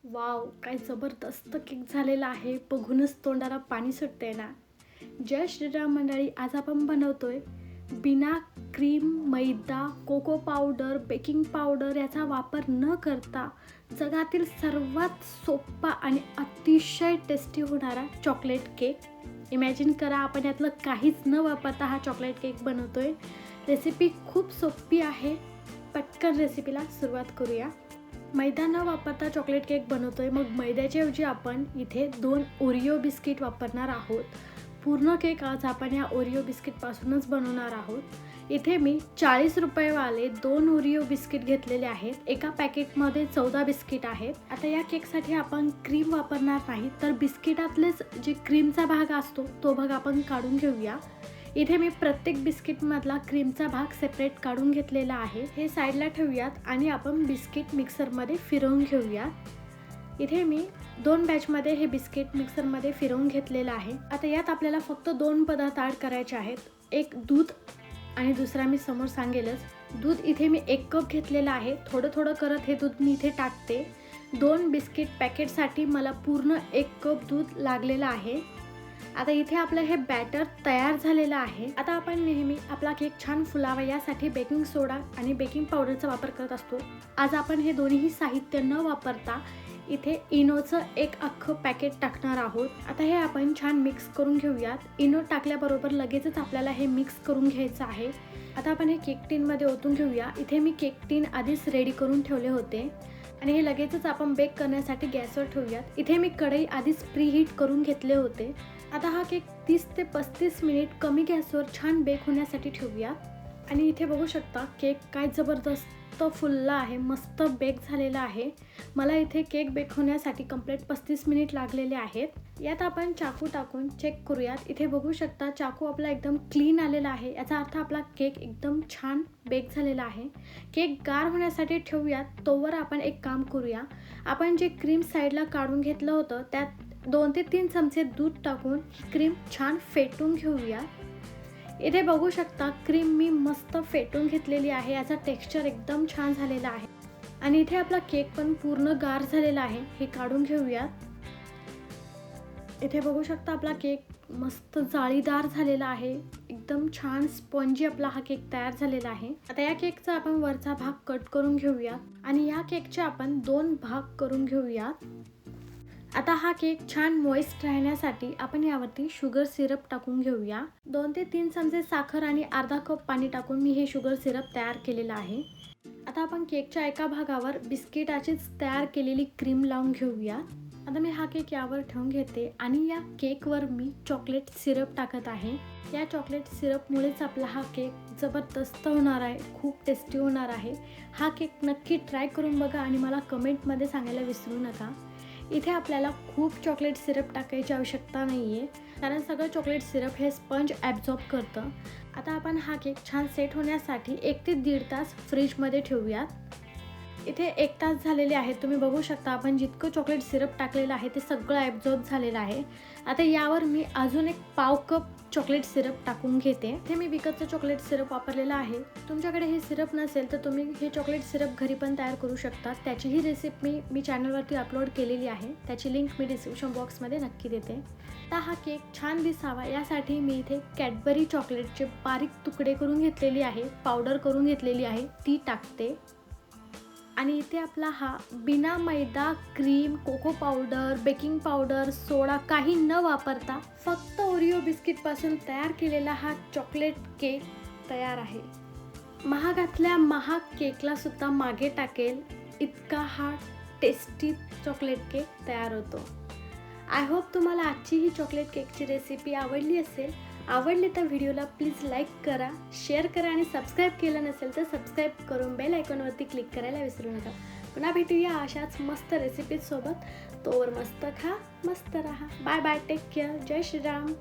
Wow, काय जबरदस्त cake झालेला आहे. बघूनच तोंडाला पाणी सुटते ना. जय श्रीराम मंडळी. आज आपण बनवतोय बिना क्रीम, मैदा, कोको पावडर, बेकिंग पावडर याचा वापर न करता जगातील सर्वात सोपा आणि अतिशय टेस्टी होणारा चॉकलेट केक. इमॅजिन करा, आपण यातलं काहीच न वापरता हा चॉकलेट केक बनवतोय. रेसिपी खूप सोपी आहे. पटकन रेसिपीला सुरुवात करूया. मैदा न वापरता चॉकलेट केक बनवतोय. मग मैद्याच्या ऐवजी आपण इथे 2 ओरिओ बिस्किट वापरणार आहोत. पूर्ण केक आज आपण या ओरिओ बिस्किटपासूनच बनवणार आहोत. इथे मी 40 रुपयेवाले 2 ओरिओ बिस्किट घेतलेले आहेत. एका पॅकेटमध्ये 14 बिस्किट आहेत. आता या केकसाठी आपण क्रीम वापरणार नाही, तर बिस्किटातलेच जे क्रीमचा भाग असतो तो भाग आपण काढून घेऊया. इथे मी प्रत्येक बिस्किटमधला क्रीमचा भाग सेपरेट काढून घेतलेला आहे. हे साईडला ठेवूयात आणि आपण बिस्किट मिक्सरमध्ये फिरवून घेऊया. इथे मी 2 बॅचमध्ये हे बिस्किट मिक्सरमध्ये फिरवून घेतलेलं आहे. आता यात आपल्याला फक्त 2 पदार्थ ॲड करायचे आहेत. एक दूध आणि दुसरा मी समोर सांगेलच. दूध इथे मी 1 कप घेतलेलं आहे. थोडं थोडं करत हे दूध मी इथे टाकते. 2 बिस्किट पॅकेटसाठी मला पूर्ण 1 कप दूध लागलेलं आहे. आता इथे आपलं हे बॅटर तयार झालेलं आहे. आता आपण नेहमी आपला केक छान फुलावा यासाठी बेकिंग सोडा आणि बेकिंग पावडरचा वापर करत असतो. आज आपण हे दोन्ही साहित्य न वापरता इथे इनोचं 1 अख्खं पॅकेट टाकणार आहोत. आता हे आपण छान मिक्स करून घेऊयात. इनो टाकल्याबरोबर लगेचच आपल्याला हे मिक्स करून घ्यायचं आहे. आता आपण हे केक टीनमध्ये ओतून घेऊया. इथे मी केक टीन आधीच रेडी करून ठेवले होते आणि हे लगेचच आपण बेक करण्यासाठी गॅसवर ठेवूयात. इथे मी कढई आधीच प्रीहीट करून घेतले होते. आता हा केक 30 ते 35 मिनिट कमी गॅसवर छान बेक होण्यासाठी ठेवूया. आणि इथे बघू शकता केक काय जबरदस्त फुलला आहे. मस्त बेक झालेला आहे. मला इथे केक बेक होण्यासाठी कंप्लीट 35 मिनिट लागलेले आहेत. यात आपण चाकू टाकून चेक करूयात. इथे बघू शकता चाकू आपला एकदम क्लीन आलेला आहे. याचा अर्थ आपला केक एकदम छान बेक झालेला आहे. केक गार होण्यासाठी ठेवूयात. तोवर आपण एक काम करूया. आपण जे क्रीम साईडला काढून घेतलं होतं त्यात 2 ते 3 चमचे दूध टाकून क्रीम छान फेटून घेऊया. इथे बघू शकता क्रीम मी मस्त फेटून घेतलेली आहे. याचा टेक्स्चर एकदम छान झालेला आहे आणि इथे आपला केक पण पूर्ण गार झालेला आहे. हे काढून घेऊया. इथे बघू शकता आपला केक मस्त जाळीदार झालेला आहे. एकदम छान स्पॉन्जी आपला हा केक तयार झालेला आहे. आता या केकचा आपण वरचा भाग कट करून घेऊया आणि या केकचे आपण 2 भाग करून घेऊया. आता हा केक छान मॉइस्ट राहण्यासाठी आपण यावरती शुगर सिरप टाकून घेऊया. 2 ते 3 चमचे साखर आणि अर्धा कप पाणी टाकून मी हे शुगर सिरप तयार केलेलं आहे. आता आपण केकच्या एका भागावर बिस्किटाचीच तयार केलेली क्रीम लावून घेऊया. आता मी हा केक यावर ठेवून घेते आणि या केकवर मी चॉकलेट सिरप टाकत आहे. या चॉकलेट सिरपमुळेच आपला हा केक जबरदस्त होणार आहे. खूप टेस्टी होणार आहे. हा केक नक्की ट्राय करून बघा आणि मला कमेंटमध्ये सांगायला विसरू नका. इथे आपल्याला खूप चॉकलेट सिरप टाकायची आवश्यकता नाही आहे, कारण सगळं चॉकलेट सिरप हे स्पंज ॲब्झॉर्ब करतं. आता आपण हा केक छान सेट होण्यासाठी 1 ते 1.5 तास फ्रीजमध्ये ठेवूयात. इथे 1 तास झालेले आहेत. तुम्ही बघू शकता आपण जितकं चॉकलेट सिरप टाकलेलं आहे ते सगळं ॲब्झॉर्ब झालेलं आहे. आता यावर मी अजून 1 पाव कप चॉकलेट सिरप टाकून घेते. हे मी विकतचं चॉकलेट सिरप वापरलेलं आहे. तुमच्याकडे हे सिरप नसेल तर तुम्ही हे चॉकलेट सिरप घरी पण तयार करू शकता. त्याचीही रेसिपी मी चॅनलवरती अपलोड केलेली आहे. त्याची लिंक मी डिस्क्रिप्शन बॉक्समध्ये नक्की देते. आता हा केक छान दिसावा यासाठी मी इथे कॅडबरी चॉकलेटचे बारीक तुकडे करून घेतलेली आहे, पावडर करून घेतलेली आहे, ती टाकते. आणि इथे आपला हा बिना मैदा, cream, cocoa powder, baking powder, soda काही न वापरता फक्त ओरिओ बिस्किटपासून तयार केलेला हा चॉकलेट केक तयार आहे. महागातल्या महाग केकला सुद्धा मागे टाकेल इतका हा टेस्टी चॉकलेट केक तयार होतो. आय होप तुम्हाला आजची ही चॉकलेट केकची रेसिपी आवडली असेल. आवडली तर व्हिडिओला प्लीज लाईक करा, शेअर करा आणि सबस्क्राईब केलं नसेल तर सबस्क्राईब करून बेल आयकॉनवरती क्लिक करायला विसरू नका. पुन्हा भेटूया अशाच मस्त रेसिपीजसोबत. तोवर मस्त खा, मस्त राहा. Bye bye, take care. जय श्रीराम.